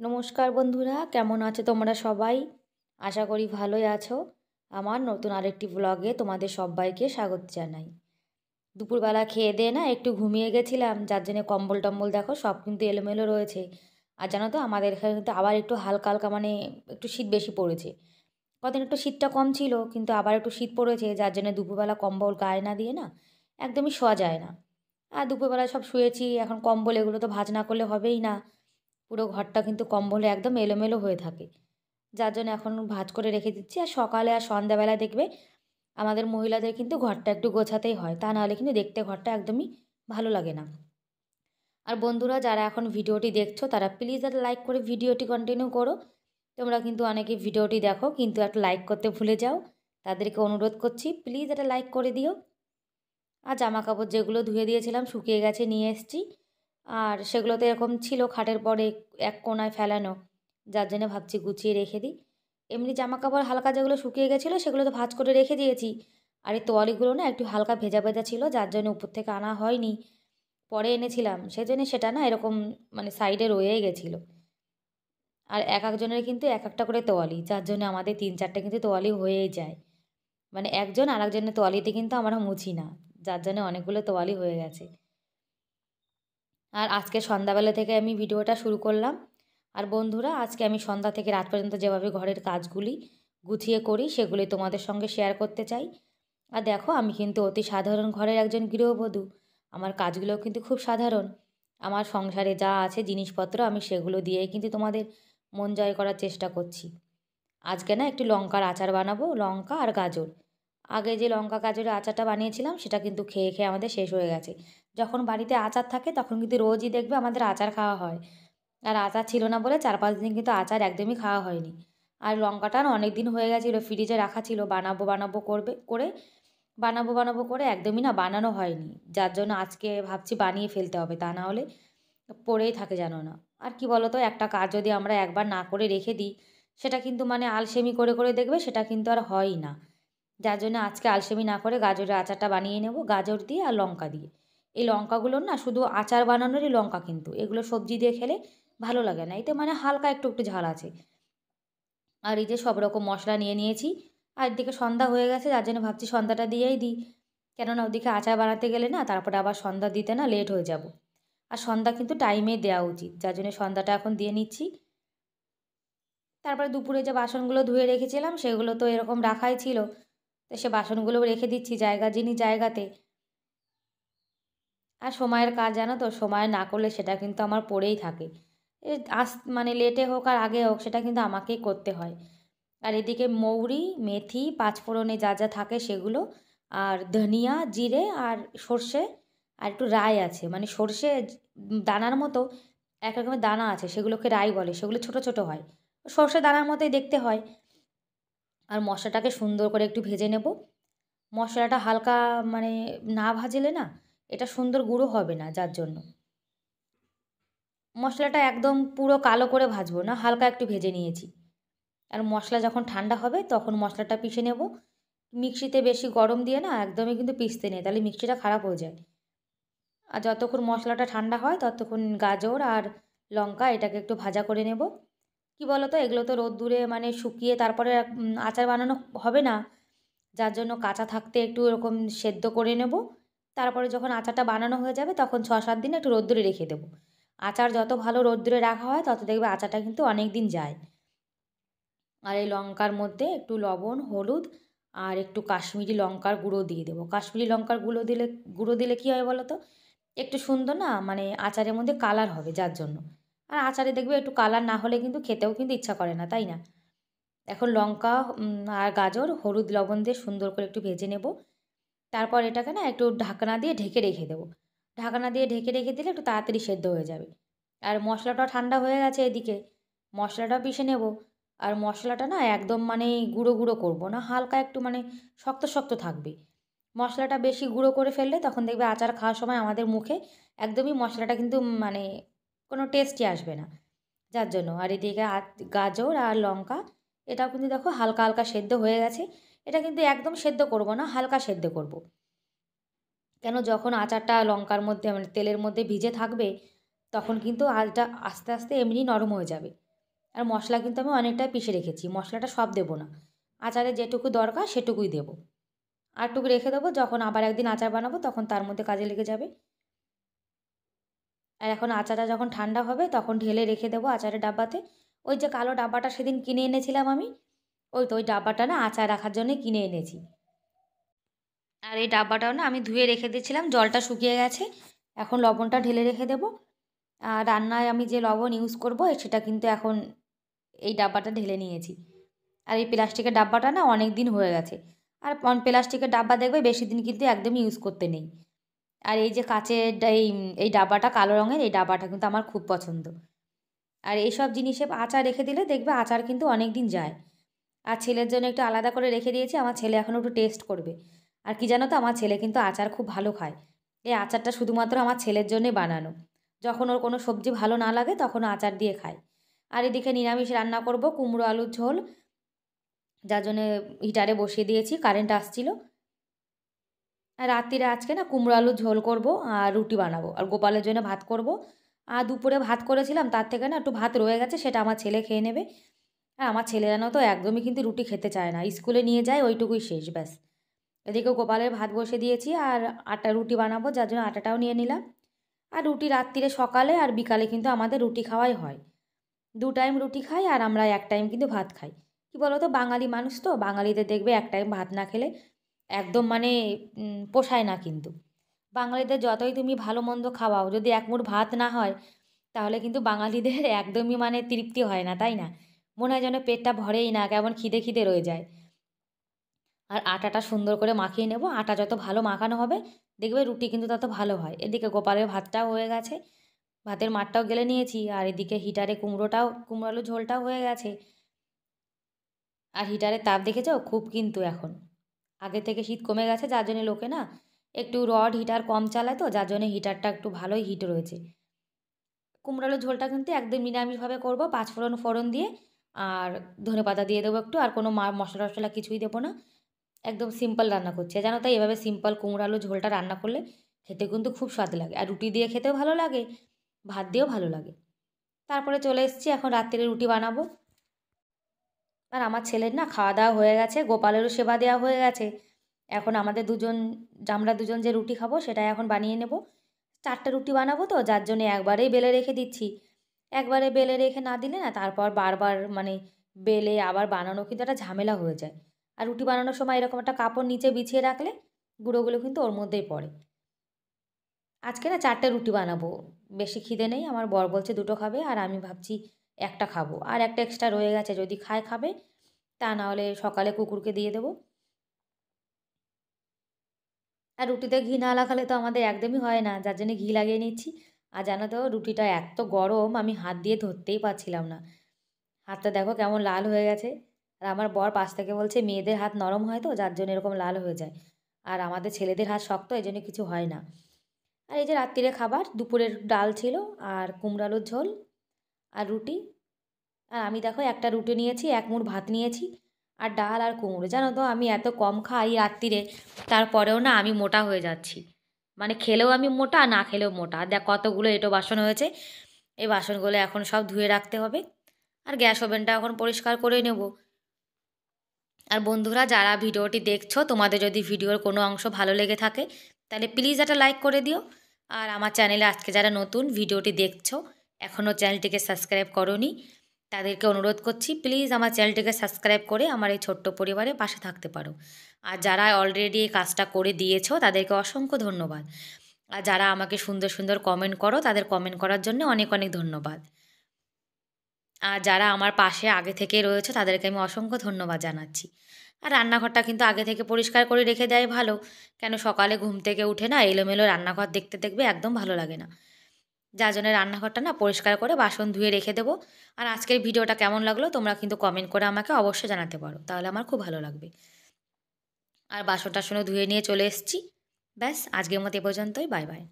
নমস্কার বন্ধুরা, কেমন আছো তোমরা সবাই? আশা করি ভালোই আছো। আমার নতুন আরেকটি ব্লগে তোমাদের সবাইকে স্বাগত জানাই। দুপুরবেলা খেয়ে দিয়ে না একটু ঘুমিয়ে গেছিলাম, যার জন্য কম্বল টম্বল দেখো সব কিন্তু এলোমেলো রয়েছে। আর জানো তো আমাদের এখানে কিন্তু আবার একটু হালকা হালকা একটু শীত বেশি পড়েছে। কদিন একটু শীতটা কম ছিল, কিন্তু আবার একটু শীত পড়েছে, যার জন্য দুপুরবেলা কম্বল গায়ে না দিয়ে না একদমই শোয়া যায় না। আর দুপুরবেলা সব শুয়েছি, এখন কম্বল এগুলো তো ভাঁজ না করলে হবেই না। পুরো ঘরটা কিন্তু কম্বলে একদম এলোমেলো হয়ে থাকে, যার জন্য এখন ভাঁজ করে রেখে দিচ্ছি। আর সকালে আর সন্ধ্যাবেলা দেখবে আমাদের মহিলাদের কিন্তু ঘরটা একটু গোছাতেই হয়, তা নাহলে কিন্তু দেখতে ঘরটা একদমই ভালো লাগে না। আর বন্ধুরা, যারা এখন ভিডিওটি দেখছো তারা প্লিজ একটা লাইক করে ভিডিওটি কন্টিনিউ করো। তোমরা কিন্তু অনেকে ভিডিওটি দেখো কিন্তু একটা লাইক করতে ভুলে যাও, তাদেরকে অনুরোধ করছি প্লিজ একটা লাইক করে দিও। আর জামা কাপড় যেগুলো ধুয়ে দিয়েছিলাম শুকিয়ে গেছে, নিয়ে এসেছি। আর সেগুলো তো এরকম ছিল খাটের পরে এক কোণায় ফেলানো, যার জন্য ভাবছি গুছিয়ে রেখে দিই। এমনি জামা কাপড় হালকা যেগুলো শুকিয়ে গেছিলো সেগুলো তো ভাঁজ করে রেখে দিয়েছি। আর এই তোয়ালিগুলো না একটু হালকা ভেজা ভেজা ছিল, যার জন্য উপর থেকে আনা হয়নি, পরে এনেছিলাম, সেজন্য সেটা না এরকম সাইডে রয়েই গেছিলো। আর এক একজনের কিন্তু এক একটা করে তোয়ালি, যার জন্য আমাদের 3-4টে কিন্তু তোয়ালি হয়েই যায়। একজন আর একজনের তোয়ালিতে কিন্তু আমরা মুছি না, যার জন্য অনেকগুলো তোয়ালি হয়ে গেছে। আর আজকে সন্ধ্যাবেলা থেকে আমি ভিডিওটা শুরু করলাম। আর বন্ধুরা, আজকে আমি সন্ধ্যা থেকে রাত পর্যন্ত যেভাবে ঘরের কাজগুলি গুছিয়ে করি সেগুলি তোমাদের সঙ্গে শেয়ার করতে চাই। আর দেখো, আমি কিন্তু অতি সাধারণ ঘরের একজন গৃহবধূ। আমার কাজগুলোও কিন্তু খুব সাধারণ। আমার সংসারে যা আছে জিনিসপত্র আমি সেগুলো দিয়েই কিন্তু তোমাদের মন জয় করার চেষ্টা করছি। আজকে না একটু লঙ্কার আচার বানাবো, লঙ্কা আর গাজর। আগে যে লঙ্কা গাজরের আচারটা বানিয়েছিলাম সেটা কিন্তু খেয়ে খেয়ে আমাদের শেষ হয়ে গেছে। যখন বাড়িতে আচার থাকে তখন কিন্তু রোজই দেখবে আমাদের আচার খাওয়া হয়। আর আচার ছিল না বলে 4-5 দিন কিন্তু আচার একদমই খাওয়া হয়নি। আর লঙ্কাটা না অনেক দিন হয়ে গেছিলো, ফ্রিজে রাখা ছিল, বানাবো বানাবো করে একদমই না বানানো হয়নি। যার জন্য আজকে ভাবছি বানিয়ে ফেলতে হবে, তা না হলে পড়েই থাকে জানো না। আর কি বলো তো, একটা কাজ যদি আমরা একবার না করে রেখে দিই সেটা কিন্তু আলসেমি করে করে দেখবে সেটা কিন্তু আর হয়ই না। যার জন্য আজকে আলসেমি না করে গাজরের আচারটা বানিয়ে নেব, গাজর দিয়ে আর লঙ্কা দিয়ে। এই লঙ্কাগুলো না শুধু আচার বানানোরই লঙ্কা, কিন্তু এগুলো সবজি দিয়ে খেলে ভালো লাগে না, এতে হালকা একটু একটু ঝাল আছে। আর এই যে সব রকম মশলা নিয়ে নিয়েছি। আর এদিকে সন্ধ্যা হয়ে গেছে, যার জন্য ভাবছি সন্ধ্যাটা দিয়েই দিই, কেননা ওদিকে আচার বানাতে গেলে না তারপরে আবার সন্ধ্যা দিতে না লেট হয়ে যাব। আর সন্ধ্যা কিন্তু টাইমে দেওয়া উচিত, যার জন্য সন্ধ্যাটা এখন দিয়ে নিচ্ছি। তারপরে দুপুরে যে বাসনগুলো ধুয়ে রেখেছিলাম সেগুলো তো এরকম রাখাই ছিল, তো সে বাসনগুলোও রেখে দিচ্ছি জিনিস জায়গাতে। আর সময়ের কাজ জানো তো, সময় না করলে সেটা কিন্তু আমার পড়েই থাকে। এ আস লেটে হোক আর আগে হোক সেটা কিন্তু আমাকেই করতে হয়। আর এদিকে মৌরি, মেথি, পাঁচফোড়নে যা যা থাকে সেগুলো, আর ধনিয়া, জিরে আর সর্ষে, আর একটু রাই আছে, সর্ষে দানার মতো এক রকমের দানা আছে, সেগুলোকে রাই বলে, সেগুলো ছোট ছোট হয়, সর্ষে দানার মতোই দেখতে হয়। আর মশলাটাকে সুন্দর করে একটু ভেজে নেব। মশলাটা হালকা মানে না ভাজলে না এটা সুন্দর গুঁড়ো হবে না, যার জন্য মশলাটা একদম পুরো কালো করে ভাজবো না, হালকা একটু ভেজে নিয়েছি। আর মশলা যখন ঠান্ডা হবে তখন মশলাটা পিষে নেব। মিক্সিতে বেশি গরম দিয়ে না একদমই কিন্তু পিষতে নেই, তাহলে মিক্সিটা খারাপ হয়ে যায়। আর যতক্ষণ মশলাটা ঠান্ডা হয় ততক্ষণ গাজর আর লঙ্কা এটাকে একটু ভাজা করে নেব। কি বলো তো, এগুলো তো রোদ্দুরে শুকিয়ে তারপরে আচার বানানো হবে না, যার জন্য কাঁচা থাকতে একটু এরকম সেদ্ধ করে নেব। তারপরে যখন আচারটা বানানো হয়ে যাবে তখন 6-7 দিন একটু রোদ্দুরে রেখে দেবো। আচার যত ভালো রোদ্দুরে রাখা হয় তত দেখবে আচারটা কিন্তু অনেক দিন যায়। আর এই লঙ্কার মধ্যে একটু লবণ, হলুদ আর একটু কাশ্মীরি লঙ্কার গুঁড়ো দিয়ে দেবো। কাশ্মীরি লঙ্কার গুঁড়ো দিলে কী হয় বলো তো, একটু সুন্দর না আচারের মধ্যে কালার হবে, যার জন্য। আর আচারে দেখবে একটু কালার না হলে কিন্তু খেতেও কিন্তু ইচ্ছা করে না, তাই না? এখন লঙ্কা আর গাজর হলুদ লবণ দিয়ে সুন্দর করে একটু ভেজে নেব। তারপর এটাকে না একটু ঢাকনা দিয়ে ঢেকে রেখে দেবো। ঢাকনা দিয়ে ঢেকে রেখে দিলে একটু তাড়াতাড়ি সেদ্ধ হয়ে যাবে। আর মশলাটাও ঠান্ডা হয়ে গেছে এদিকে, মশলাটাও পিষে নেব। আর মশলাটা না একদম গুঁড়ো গুঁড়ো করবো না, হালকা একটু শক্ত শক্ত থাকবে। মশলাটা বেশি গুঁড়ো করে ফেললে তখন দেখবে আচার খাওয়ার সময় আমাদের মুখে একদমই মশলাটা কিন্তু কোনো টেস্টই আসবে না, যার জন্য। আর এদিকে গাজর আর লঙ্কা এটাও কিন্তু দেখো হালকা হালকা সেদ্ধ হয়ে গেছে। এটা কিন্তু একদম সেদ্ধ করব না, হালকা সেদ্ধ করব। কেন, যখন আচারটা লঙ্কার মধ্যে তেলের মধ্যে ভিজে থাকবে তখন কিন্তু আলটা আস্তে আস্তে এমনি নরম হয়ে যাবে। আর মশলা কিন্তু আমি অনেকটাই পিষে রেখেছি, মশলাটা সব দেবো না, আচারে যেটুকু দরকার সেটুকুই দেবো। আরটুকু রেখে দেবো, যখন আবার একদিন আচার বানাবো তখন তার মধ্যে কাজে লেগে যাবে। আর এখন আচারটা যখন ঠান্ডা হবে তখন ঢেলে রেখে দেবো আচারের ডাব্বাতে। ওই যে কালো ডাব্বাটা সেদিন কিনে এনেছিলাম আমি, ওই ডাব্বাটা না আচার রাখার জন্যে কিনে এনেছি। আর এই ডাব্বাটাও না আমি ধুয়ে রেখে দিয়েছিলাম, জলটা শুকিয়ে গেছে। এখন লবণটা ঢেলে রেখে দেবো। আর রান্নায় আমি যে লবণ ইউজ করব সেটা কিন্তু এখন এই ডাব্বাটা ঢেলে নিয়েছি। আর এই প্লাস্টিকের ডাব্বাটা না অনেক দিন হয়ে গেছে। আর প্লাস্টিকের ডাব্বা দেখবে বেশি দিন কিন্তু একদমই ইউজ করতে নেই। আর এই যে কাচের এই ডাব্বাটা কালো রঙের, এই ডাব্বাটা কিন্তু আমার খুব পছন্দ। আর এইসব জিনিসে আচার রেখে দিলে দেখবে আচার কিন্তু অনেক দিন যায়। আর ছেলের জন্য একটু আলাদা করে রেখে দিয়েছি, আমার ছেলে এখন একটু টেস্ট করবে। আর কি জানো তো, আমার ছেলে কিন্তু আচার খুব ভালো খায়। এই আচারটা শুধুমাত্র আমার ছেলের জন্যই বানানো। যখন ওর কোনো সবজি ভালো না লাগে তখন আচার দিয়ে খায়। আর এদিকে নিরামিষ রান্না করব, কুমড়ো আলুর ঝোল, যার জন্যে হিটারে বসিয়ে দিয়েছি, কারেন্ট আসছিল। আর রাত্রিরে আজকে না কুমড়ো আলুর ঝোল করব আর রুটি বানাবো, আর গোপালের জন্য ভাত করব। আর দুপুরে ভাত করেছিলাম তার থেকে না একটু ভাত রয়ে গেছে, সেটা আমার ছেলে খেয়ে নেবে। আর আমার ছেলে জানো তো একদমই কিন্তু রুটি খেতে চায় না, স্কুলে নিয়ে যায় ওইটুকুই শেষ, ব্যাস। এদিকে গোপালের ভাত বসে দিয়েছি আর রুটি বানাবো, যার জন্য আটাটাও নিয়ে নিলাম। আর রুটি রাত্রিরে, সকালে আর বিকালে কিন্তু আমাদের রুটি খাওয়াই হয়। 2 টাইম রুটি খাই আর আমরা 1 টাইম কিন্তু ভাত খাই। কী বলো তো, বাঙালি মানুষ তো, বাঙালিদের দেখবে 1 টাইম ভাত না খেলে একদম মানে পোষায় না কিন্তু। বাঙালিদের যতই তুমি ভালো মন্দ খাওয়াও, যদি এক মুঠ ভাত না হয় তাহলে কিন্তু বাঙালিদের একদমই মানে তৃপ্তি হয় না, তাই না? মনে হয় যেন পেটটা ভরেই না, কেমন খিদে খিদে রয়ে যায়। আর আটাটা সুন্দর করে মাখিয়ে নেব, আটা যত ভালো মাখানো হবে দেখবে রুটি কিন্তু তত ভালো হয়। এদিকে গোপালের ভাতটাও হয়ে গেছে, ভাতের মাঠটাও গেলে নিয়েছি। আর এদিকে হিটারে কুমড়ো আলুর ঝোলটাও হয়ে গেছে। আর হিটারের তাপ দেখেছো খুব কিন্তু এখন, আগে থেকে শীত কমে গেছে, যার জন্য লোকে না একটু রড হিটার কম চালায়, তো যার জন্য হিটারটা একটু ভালোই হিট রয়েছে। কুমড়ো আলুর ঝোলটা কিন্তু একদম নিরামিষভাবে করব, 5 ফোড়ন দিয়ে আর ধনেপাতা দিয়ে দেবো একটু, আর কোনো মশলা টশলা কিছুই দেবো না। একদম সিম্পল রান্না করছি, জানো তো এভাবে সিম্পল কুমড়ো আলুর ঝোলটা রান্না করলে খেতে কিন্তু খুব স্বাদ লাগে, আর রুটি দিয়ে খেতেও ভালো লাগে, ভাত দিয়েও ভালো লাগে। তারপরে চলে এসেছি, এখন রাত্রিরে রুটি বানাবো। আর আমার ছেলের না খাওয়া দাওয়া হয়ে গেছে, গোপালেরও সেবা দেওয়া হয়ে গেছে। এখন আমরা দুজন যে রুটি খাবো সেটাই এখন বানিয়ে নেব। 4টে রুটি বানাবো তো, যার জন্য একবারেই বেলে রেখে দিচ্ছি। একবারে বেলে রেখে না দিলে না তারপর বারবার মানে বেলে আবার বানানো কিন্তু একটা ঝামেলা হয়ে যায়। আর রুটি বানানোর সময় এরকম একটা কাপড় নিচে বিছিয়ে রাখলে গুঁড়োগুলো কিন্তু ওর মধ্যেই পড়ে। আজকে না 4টে রুটি বানাবো, বেশি খিদে নেই, আমার বর বলছে 2টো খাবে আর আমি ভাবছি একটা খাবো, আর একটা এক্সট্রা রয়ে গেছে, যদি খায় খাবে, তা না হলে সকালে কুকুরকে দিয়ে দেবো। আর রুটিতে ঘি না লাগালে তো আমাদের একদমই হয় না, যার জন্য ঘি লাগিয়ে নিচ্ছি। আর জানো তো রুটিটা এত গরম, আমি হাত দিয়ে ধরতেই পারছিলাম না। হাতটা দেখো কেমন লাল হয়ে গেছে। আর আমার বর পাশ থেকে বলছে মেয়েদের হাত নরম হয় তো, যার জন্য এরকম লাল হয়ে যায়, আর আমাদের ছেলেদের হাত শক্ত, এই জন্য কিছু হয় না। আর এই যে রাত্রিরে খাবার, দুপুরের ডাল ছিল আর কুমড়ো আলুর ঝোল আর রুটি। আর আমি দেখো একটা রুটি নিয়েছি, 1 মুঠ ভাত নিয়েছি আর ডাল আর কুমড়ো। জানো তো আমি এত কম খাই রাত্রিরে, তারপরেও না আমি মোটা হয়ে যাচ্ছি। মানে খেলেও আমি মোটা, না খেলেও মোটা। আর দেখ কতগুলো এঁটো বাসন হয়েছে, এই বাসনগুলো এখন সব ধুয়ে রাখতে হবে। আর গ্যাস ওভেনটা এখন পরিষ্কার করে নেব। আর বন্ধুরা, যারা ভিডিওটি দেখছো, তোমাদের যদি ভিডিওর কোনো অংশ ভালো লেগে থাকে তাহলে প্লিজ একটা লাইক করে দিও। আর আমার চ্যানেলে আজকে যারা নতুন ভিডিওটি দেখছো, এখনও চ্যানেলটিকে সাবস্ক্রাইব করোনি, তাদেরকে অনুরোধ করছি প্লিজ আমার চ্যানেলটিকে সাবস্ক্রাইব করে আমার এই ছোট্ট পরিবারের পাশে থাকতে পারো। আর যারা অলরেডি এই কাজটা করে দিয়েছো তাদেরকে অসংখ্য ধন্যবাদ। আর যারা আমাকে সুন্দর সুন্দর কমেন্ট করো, তাদের কমেন্ট করার জন্য অনেক অনেক ধন্যবাদ। আর যারা আমার পাশে আগে থেকে রয়েছে তাদেরকে আমি অসংখ্য ধন্যবাদ জানাচ্ছি। আর রান্নাঘরটা কিন্তু আগে থেকে পরিষ্কার করে রেখে দেয় ভালো, কেন সকালে ঘুম থেকে উঠে না এলোমেলো রান্নাঘর দেখতে দেখবে একদম ভালো লাগে না, যার জন্য রান্নাঘরটা না পরিষ্কার করে বাসন ধুয়ে রেখে দেবো। আর আজকের ভিডিওটা কেমন লাগলো তোমরা কিন্তু কমেন্ট করে আমাকে অবশ্যই জানাতে পারো, তাহলে আমার খুব ভালো লাগবে। আর বাসন টাসনও ধুয়ে নিয়ে চলে এসেছি। ব্যাস, আজকের মতো এ পর্যন্তই, বাই বাই।